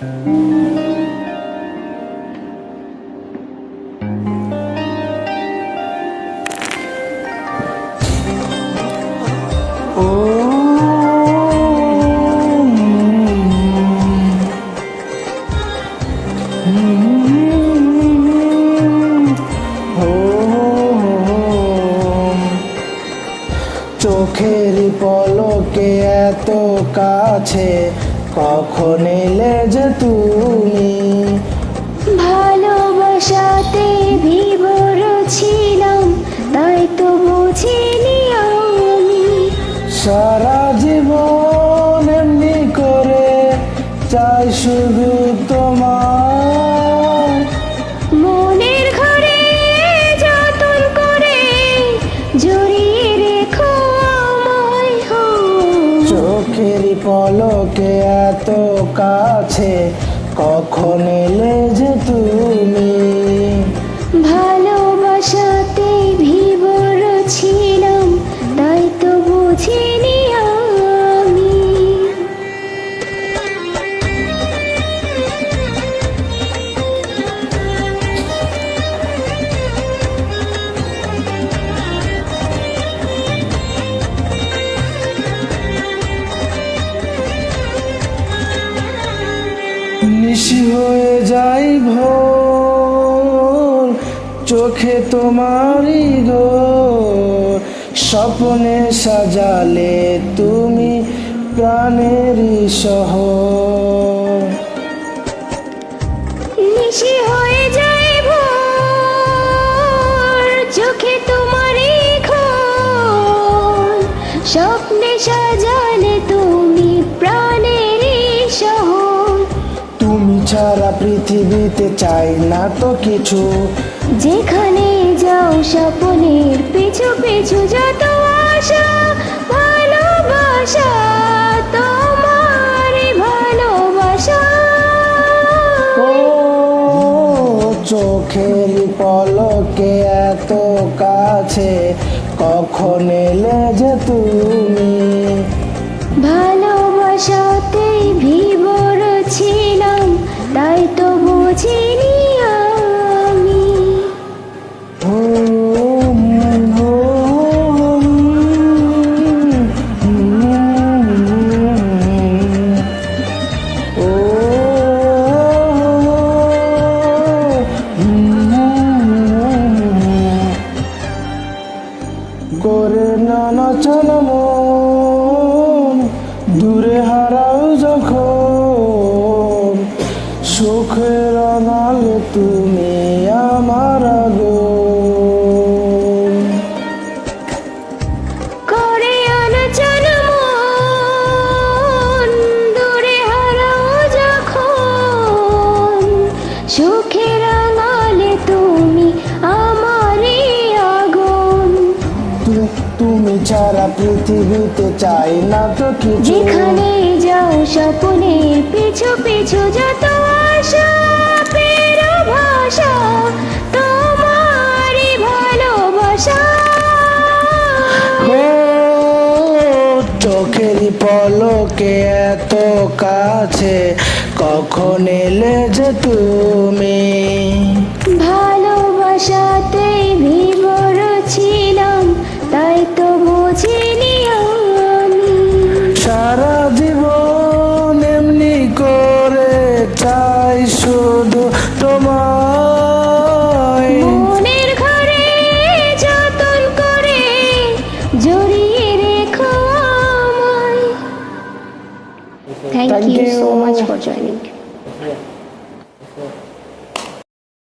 চোখের পলকে এত কাছে কখন এলে যে তুমি? ভালোবাসাতে বিভোর ছিলাম, তাই তো বুঝিনি আমি। সারা জীবন এমনি করে চাই শুধু তোমার, মনের ঘরে যতন করে জড়িয়ে রেখো আমায়। চোখের পলকে এত কাছে কখন এলে যে তুমি? ভালোবাসাতে বিভোর ছিলাম, তাই তো বুঝিনি আমি। নিশি হয়ে যাই ভোর, চোখে তোমারই গো স্বপ্নে সাজালে তুমি প্রাণেরই শহর। নিশি হয়ে যায় ভোর, চোখে তোমারই ঘোর, স্বপ্নে সাজালে তুমি প্রাণের শহর। তুমি ছাড়া পৃথিবীতে চাই না তো কিছু, যেখানে যাও স্বপ্নের পিছু পিছু যত আশা, ভালোবাসা তোমার ভালোবাসা। ও চোখের পলকে এত কাছে কখন এলে যে তুমি? ভালোবাসাতে বিভোর ছিলাম, তাই তো বুঝিনি আমি। করে নানা মন দূরে হারাও যখন, সুখের আড়ালে তুমি আমার আগুন। করে আলোচনা মন দূরে হারাও যখন, সুখের আঙালে তুমি আমারই আগুন। তুমি ছাড়া পৃথিবীতে চাই না তো কিছু, যেখানে যাও স্বপ্নের পিছু পিছু যত আশা, পেরো ভাষা তোমারই ভালোবাসা। ও চোখের পলকে এত কাছে কখন এলে যে তুমি? ভালোবাসাতে বিভোর ছিলাম, তাই তো বুঝিনি আমি। সারা জীবন এমনি করে চাই শুধু তোমায়, মনের ঘরে যতন করে জড়িয়ে রেখো আমায়। Thank you so much for joining.